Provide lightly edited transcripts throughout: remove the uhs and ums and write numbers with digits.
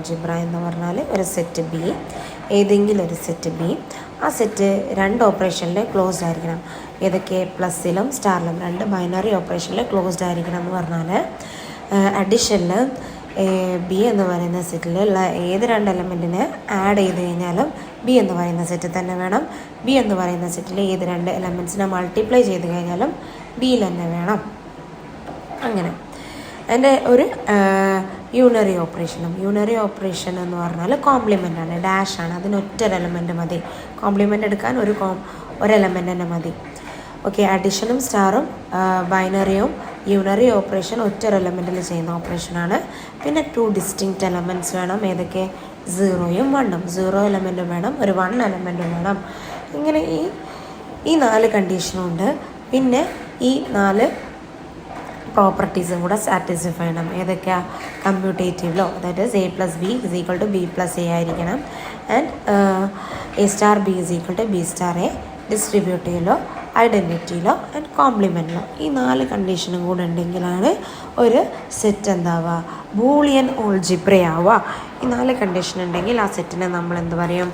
Algebra എന്ന് പറഞ്ഞാൽ ഒരു സെറ്റ് ബി, ഏതെങ്കിലും ഒരു സെറ്റ് ബി, ആ സെറ്റ് രണ്ട് ഓപ്പറേഷനിൽ ക്ലോസ്ഡ് ആയിരിക്കണം. ഏതൊക്കെ? പ്ലസ്സിലും സ്റ്റാറിലും രണ്ട് ബൈനറി ഓപ്പറേഷനിൽ ക്ലോസ്ഡ് ആയിരിക്കണം എന്ന് പറഞ്ഞാൽ അഡീഷനിൽ ബി എന്ന് പറയുന്ന സെറ്റിലുള്ള ഏത് രണ്ട് എലമെൻറ്റിനെ ആഡ് ചെയ്ത് കഴിഞ്ഞാലും ബി എന്ന് പറയുന്ന സെറ്റ് തന്നെ വേണം. ബി എന്ന് പറയുന്ന സെറ്റിൽ ഏത് രണ്ട് എലമെൻറ്റ്സിനെ മൾട്ടിപ്ലൈ ചെയ്ത് കഴിഞ്ഞാലും ബിയിൽ തന്നെ വേണം. അങ്ങനെ അതിൻ്റെ ഒരു യൂണറി ഓപ്പറേഷൻ എന്ന് പറഞ്ഞാൽ കോംപ്ലിമെൻ്റ് ആണ്, ഡാഷാണ്. അതിന് ഒറ്റൊരു എലമെൻറ്റ് മതി. കോംപ്ലിമെൻ്റ് എടുക്കാൻ ഒരു എലമെൻ്റ് തന്നെ മതി. ഓക്കെ, അഡീഷനും സ്റ്റാറും ബൈനറിയും യൂണറി ഓപ്പറേഷൻ ഒറ്റൊരു എലമെൻറ്റിൽ ചെയ്യുന്ന ഓപ്പറേഷനാണ്. പിന്നെ 2 ഡിസ്റ്റിങ്ക്റ്റ് എലമെൻറ്റ്സ് വേണം. ഏതൊക്കെ? 0യും 1ഉം. 0 എലമെൻറ്റും വേണം, ഒരു 1 എലമെൻറ്റും വേണം. ഇങ്ങനെ ഈ 4 കണ്ടീഷനും ഉണ്ട്. പിന്നെ ഈ 4 പ്രോപ്പർട്ടീസും കൂടെ സാറ്റിസ്ഫൈ ചെയ്യണം. ഏതൊക്കെയാണ്? കമ്മ്യൂട്ടേറ്റീവിലോ, അതായത് a+b=b+a ആയിരിക്കണം. ആൻഡ് a*b=b*a, ഡിസ്ട്രിബ്യൂട്ടീവിലോ, ഐഡൻറ്റിറ്റിയിലോ ആൻഡ് കോംപ്ലിമെൻറ്റിലോ ഈ 4 കണ്ടീഷനും കൂടെ ഉണ്ടെങ്കിലാണ് ഒരു സെറ്റ് എന്താവുക? ബൂളിയൻ ഓൾജിബ്ര ആവുക. ഈ 4 കണ്ടീഷൻ ഉണ്ടെങ്കിൽ ആ സെറ്റിനെ നമ്മൾ എന്ത് പറയും?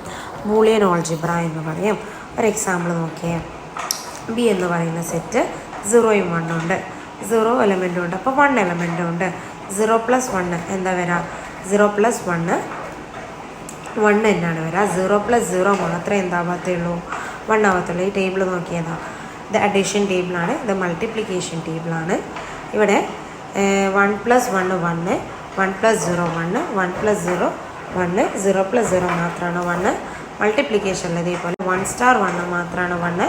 ബൂളിയൻ ഓൾജിബ്ര എന്ന് പറയും. ഒരു എക്സാമ്പിൾ നോക്കിയേ. ബി എന്ന് പറയുന്ന സെറ്റ് 0യും 1ഉം ഉണ്ട്, 0 എലമെൻറ്റും ഉണ്ട്, അപ്പോൾ 1 എലമെൻറ്റും ഉണ്ട്. 0 + 1 എന്താ വരിക? 0 + 1 1 തന്നെയാണ് വരിക. 0 + 0 മാത്രമേ എന്താവാത്തുള്ളൂ? 1 ആവത്തുള്ളൂ. ഈ ടേബിൾ നോക്കിയതാ, ഇത് അഡീഷൻ ടേബിളാണ്, ഇത് മൾട്ടിപ്ലിക്കേഷൻ ടേബിളാണ്. ഇവിടെ 1 + 1 1, 1 + 0 1, 1 + 0 1, 0 + 0 മാത്രമാണ് 1. മൾട്ടിപ്ലിക്കേഷനിൽ ഇതേപോലെ 1*1 മാത്രമാണ് 1.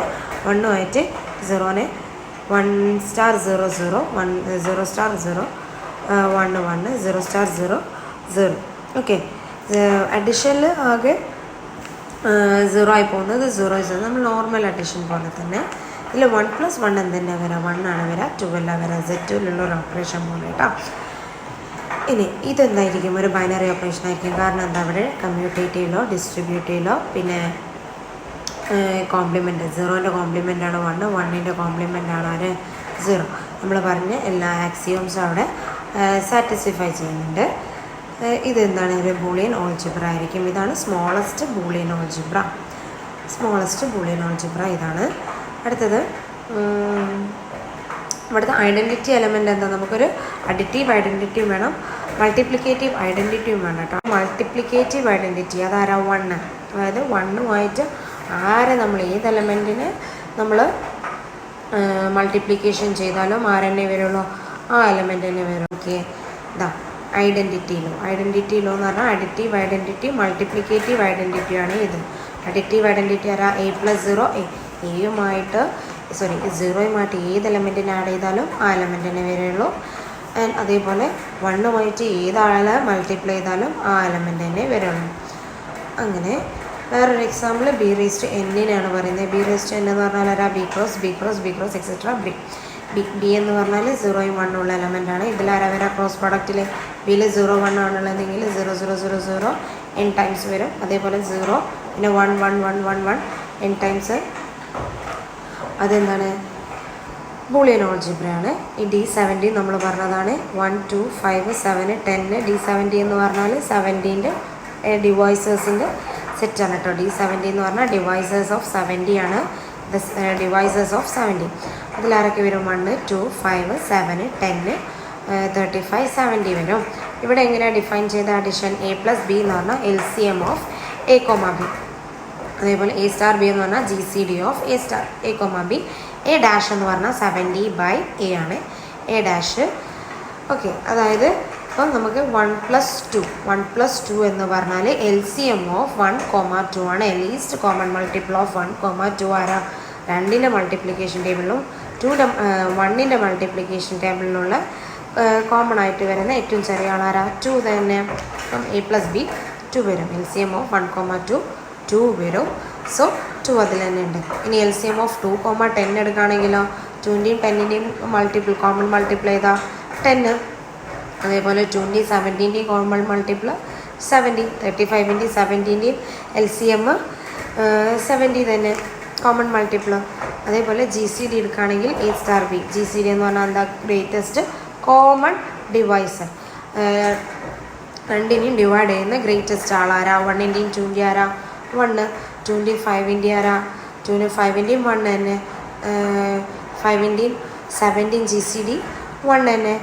1ഉമായിട്ട് 0നെ 1*0 0, 0*0 1 1, 0*0 0. ഓക്കെ, അഡീഷനിൽ ആകെ 0 ആയി പോകുന്നത് 0 നമ്മൾ നോർമൽ അഡീഷൻ പോലെ തന്നെ. ഇതിൽ 1 + 1 എന്തിൻ്റെ വരാം? 1 ആണ് വരാം, 2 അല്ല വരാം. Z2ലുള്ള ഒരു ഓപ്പറേഷൻ പോലെ കേട്ടോ. ഇനി ഇതെന്തായിരിക്കും? ഒരു ബൈനറി ഓപ്പറേഷൻ ആയിരിക്കും. കാരണം എന്താ? അവിടെ കമ്മ്യൂട്ടേറ്റീവിലോ, ഡിസ്ട്രിബ്യൂട്ടീവിലോ, പിന്നെ കോംപ്ലിമെൻ്റ്. 0ൻ്റെ കോംപ്ലിമെൻ്റ് ആണ് 1, 1ൻ്റെ കോംപ്ലിമെൻ്റ് ആണ് ആര്? 0. നമ്മൾ പറഞ്ഞ എല്ലാ ആക്സിയോംസും അവിടെ സാറ്റിസ്ഫൈ ചെയ്യുന്നുണ്ട്. ഇതെന്താണ്? ഒരു ബൂളിയൻ ഓൾജിബ്ര ആയിരിക്കും. ഇതാണ് സ്മോളസ്റ്റ് ബൂളിയൻ ഓൾജിബ്ര ഇതാണ്. അടുത്തത് ഇവിടുത്തെ ഐഡൻറ്റിറ്റി എലമെൻ്റ് എന്താ? നമുക്കൊരു അഡിറ്റീവ് ഐഡൻറ്റിറ്റിയും വേണം, മൾട്ടിപ്ലിക്കേറ്റീവ് ഐഡൻറ്റിറ്റിയും വേണം കേട്ടോ. മൾട്ടിപ്ലിക്കേറ്റീവ് ഐഡൻറ്റിറ്റി അതാരാ? 1. അതായത് 1ഉമായിട്ട് ആരെ നമ്മൾ ഏത് എലമെൻറ്റിന് നമ്മൾ മൾട്ടിപ്ലിക്കേഷൻ ചെയ്താലും ആരെന്നെ വരുള്ളൂ? ആ എലമെൻ്റ് തന്നെ വരും. ഓക്കെ, ഇതാ ഐഡൻറ്റിറ്റിയിലോ എന്ന് പറഞ്ഞാൽ അഡിറ്റീവ് ഐഡൻറ്റിറ്റി, മൾട്ടിപ്ലിക്കേറ്റീവ് ഐഡൻറ്റിറ്റിയാണ് ഇത്. അഡിറ്റീവ് ഐഡൻറ്റിറ്റി ആരാ? a+0 എയുമായിട്ട് 0യുമായിട്ട് ഏത് എലമെൻറ്റിനെ ആഡ് ചെയ്താലും ആ എലമെൻറ്റിനെ വരുള്ളൂ. ആൻഡ് അതേപോലെ 1ഉമായിട്ട് ഏതാളെ മൾട്ടിപ്ലൈ ചെയ്താലും ആ എലമെൻ്റ് തന്നെ വരുള്ളൂ. അങ്ങനെ വേറൊരു എക്സാമ്പിൾ b⁻n പറയുന്നത്. b⁻n എന്ന് പറഞ്ഞാൽ ആരാ? b ക്രോസ് എക്സെട്ര ബി എന്ന് പറഞ്ഞാൽ 0യും 1ഉം ഉള്ള എലമെൻ്റ് ആണ്. ഇതിലാരാ വരാം? ക്രോസ് പ്രോഡക്റ്റിൽ ബിയിൽ 0 1 ആണുള്ളതെങ്കിൽ 0 0 0 0 n ടൈംസ് വരും. അതേപോലെ 0 പിന്നെ 1 1 1 1 1 n ടൈംസ്. അതെന്താണ്? ബൂളിയൻ ഓൾജിബ്രയാണ്. ഈ D70 നമ്മൾ പറഞ്ഞതാണ്. 1 2 5 7 10. D70 എന്ന് പറഞ്ഞാൽ 17ൻ്റെ ഡിവൈസേഴ്സിൻ്റെ സെറ്റാണ് കേട്ടോ. D70 എന്ന് പറഞ്ഞാൽ ഡിവൈസേഴ്സ് ഓഫ് 70 ആണ്. ഡിവൈസേഴ്സ് ഓഫ് 70 അതിലാരൊക്കെ വരും? 1 2 5 7 10 35 70 വരും. ഇവിടെ എങ്ങനെയാണ് ഡിഫൈൻ ചെയ്ത അഡിഷൻ? a+b എന്ന് പറഞ്ഞാൽ LCM ഓഫ് a, b. അതേപോലെ a*b എന്ന് പറഞ്ഞാൽ GCD ഓഫ് a*b. a' എന്ന് പറഞ്ഞാൽ 70/a ആണ് a'. ഓക്കെ, അതായത് അപ്പം നമുക്ക് 1 + 2 എന്ന് പറഞ്ഞാൽ LCM ഓഫ് 1, 2 ആണ്. ലീസ്റ്റ് കോമൺ മൾട്ടിപ്പിൾ ഓഫ് 1, 2 ആരാ? 2ൻ്റെ മൾട്ടിപ്ലിക്കേഷൻ ടേബിളിലും 1ൻ്റെ മൾട്ടിപ്ലിക്കേഷൻ ടേബിളിലുള്ള കോമൺ ആയിട്ട് വരുന്ന ഏറ്റവും ചെറിയ ആളാരാ? 2 തന്നെ. അപ്പം a+b 2 വരും. LCM ഓഫ് 1, 2 വരും. സോ 2 അതിൽ തന്നെ ഉണ്ട്. ഇനി LCM ഓഫ് 2, 10 എടുക്കുകയാണെങ്കിലോ 2ൻ്റെയും 10ൻ്റെയും കോമൺ മൾട്ടിപ്പിൾ ചെയ്താൽ 10. അതേപോലെ 2ൻ്റെയും 17ൻ്റെയും കോമൺ മൾട്ടിപ്പിൾ 70. 35ൻ്റെയും 17ൻ്റെയും LCM 70 തന്നെ കോമൺ മൾട്ടിപ്പിൾ. അതേപോലെ GCD എടുക്കുകയാണെങ്കിൽ a*b. GCD എന്ന് പറഞ്ഞാൽ എന്താ? Greatest common divisor. രണ്ടിനെയും ഡിവൈഡ് ചെയ്യുന്ന ഗ്രേറ്റസ്റ്റ് ആളാരാ? 1-ൻ്റെയും 2-ൻ്റെയും ആരാ? 1. 25-ൻ്റെ ആരാ? 25-ൻ്റെയും 1 തന്നെ. 5-ൻ്റെയും 7-ൻ്റെയും GCD 1 തന്നെ.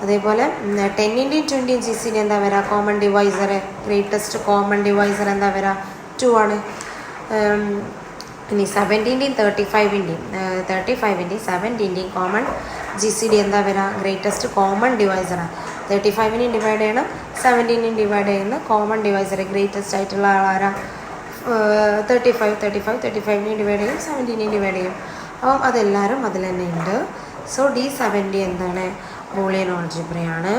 അതേപോലെ 10-ൻ്റെയും 20-ൻ്റെയും GCD എന്താ വരിക? Common divisor, greatest common divisor എന്താ വരിക? 2 ആണ്. ഇനി 7-ൻ്റെയും 35-ൻ്റെയും 7-ൻ്റെയും കോമൺ GCD എന്താ വരിക? ഗ്രേറ്റസ്റ്റ് കോമൺ ഡിവൈസറാണ്. 35-നെയും ഡിവൈഡ് ചെയ്യണം, 17-നെയും ഡിവൈഡ് ചെയ്യുന്ന കോമൺ ഡിവൈസർ ഗ്രേറ്റസ്റ്റ് ആയിട്ടുള്ള ആളാരാ? 35-നെയും ഡിവൈഡ് ചെയ്യും, 17-നെയും ഡിവൈഡ് ചെയ്യും. അപ്പം അതെല്ലാവരും അതിൽ തന്നെ ഉണ്ട്. സോ D70 എന്താണ്? ബൂളിയൻ ഓൾജിബ്രയാണ്.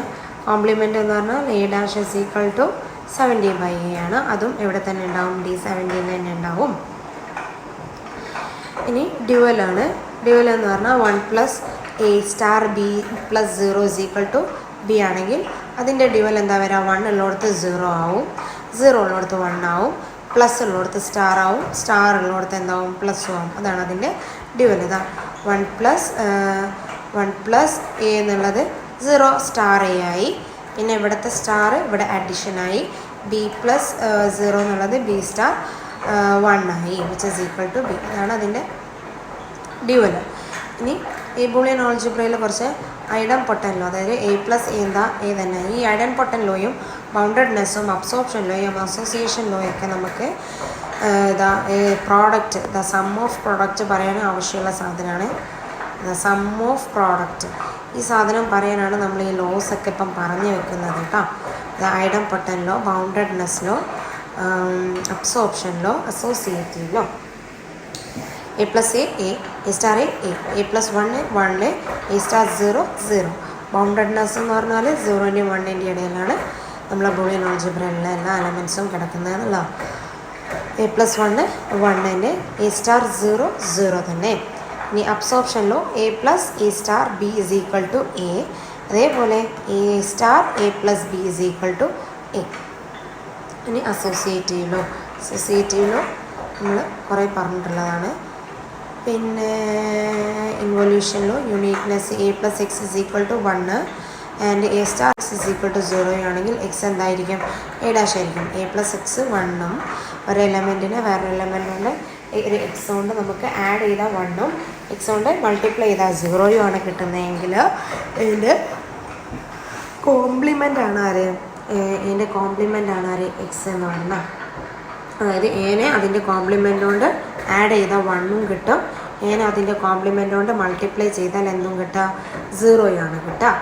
കോംപ്ലിമെൻ്റ് എന്ന് പറഞ്ഞാൽ A'=70/A ആണ്. അതും ഇവിടെ തന്നെ ഉണ്ടാവും, D70 തന്നെ ഉണ്ടാവും. ഇനി ഡ്യുവലാണ്. ഡ്യുവൽ എന്ന് പറഞ്ഞാൽ 1 + A*B + 0 = B ആണെങ്കിൽ അതിൻ്റെ ഡ്യുവൽ എന്താ വരിക? 1 ഉള്ളിടത്ത് 0 ആവും, 0 ഉള്ളിടത്ത് 1 ആവും, പ്ലസ് ഉള്ളിടത്ത് സ്റ്റാർ ആവും, സ്റ്റാർ ഉള്ളിടത്ത് എന്താവും? പ്ലസ് ആവും. അതാണ് അതിൻ്റെ ഡ്യുവൽ. ഇതാ 1 + A എന്നുള്ളത് 0 * A ആയി. പിന്നെ ഇവിടുത്തെ സ്റ്റാർ ഇവിടെ അഡീഷനായി. B + 0 എന്നുള്ളത് B* 1 ആയി, =B. അതാണ് അതിൻ്റെ ഡ്യുവൽ. ഇനി ഈ ബൂളിയൻ ഓൾജിബ്രയിൽ കുറച്ച് ഐഡൻ പൊട്ടൻ ലോ, അതായത് A + A എന്താ? A തന്നെ. ഈ ഐഡൻ പൊട്ടൻ ലോയും ബൗണ്ടഡ്നെസ്സും അബ്സോർപ്ഷൻ ലോയും അസോസിയേഷൻ ലോയൊക്കെ നമുക്ക് പ്രോഡക്റ്റ്, സം ഓഫ് പ്രോഡക്റ്റ് പറയാൻ ആവശ്യമുള്ള സാധനമാണ്. സം ഓഫ് പ്രോഡക്റ്റ്, ഈ സാധനം പറയാനാണ് നമ്മൾ ഈ ലോസ് ഒക്കെ ഇപ്പം പറഞ്ഞു വെക്കുന്നത് കേട്ടോ. Idempotent law, boundedness law, absorption law, associative law. A + A, A, A*A, A, A + 1, 1, A*0, 0. ബൗണ്ടഡ്നെസ് എന്ന് പറഞ്ഞാൽ 0-ൻ്റെയും 1-ൻ്റെയും ഇടയിലാണ് നമ്മളെ ബൂളിയൻ ഓൾജിബ്രയിലുള്ള എല്ലാ എലമെൻസും കിടക്കുന്നതെന്നുള്ള. A + 1, 1 തന്നെ. A*0, 0 തന്നെ. ഇനി absorption law A + A*B = A. അതേപോലെ A*, A + B = A. ഇനി അസോസിയേറ്റീവ് ലോ. അസോസിയേറ്റീവ് ലോ നമ്മൾ കുറേ പറഞ്ഞിട്ടുള്ളതാണ്. പിന്നെ involution law, uniqueness A + X = 1 and A*, X = 0 ആണെങ്കിൽ X എന്തായിരിക്കും? A' ആയിരിക്കും. A + X 1ഉം ഒരു എലമെൻറ്റിനെ വേറൊരു എലമെൻറ്റുകൊണ്ട് X കൊണ്ട് നമുക്ക് ആഡ് ചെയ്താൽ 1ഉം X കൊണ്ട് മൾട്ടിപ്ലൈ ചെയ്താൽ 0ഉം ആണ് കിട്ടുന്നതെങ്കിൽ ഇതിൻ്റെ കോംപ്ലിമെൻ്റ് ആണ് ആര്? ഇതിൻ്റെ കോംപ്ലിമെൻ്റ് ആണ് ആര്? X എന്ന് പറഞ്ഞാൽ. അതായത് ഏനെ അതിൻ്റെ കോംപ്ലിമെൻ്റ് കൊണ്ട് ആഡ് ചെയ്താൽ 1ഉം കിട്ടും, ഏനെ അതിൻ്റെ കോംപ്ലിമെൻ്റ് കൊണ്ട് മൾട്ടിപ്ലൈ ചെയ്താൽ എന്തും കിട്ടുക? 0 ആണ് കിട്ടുക.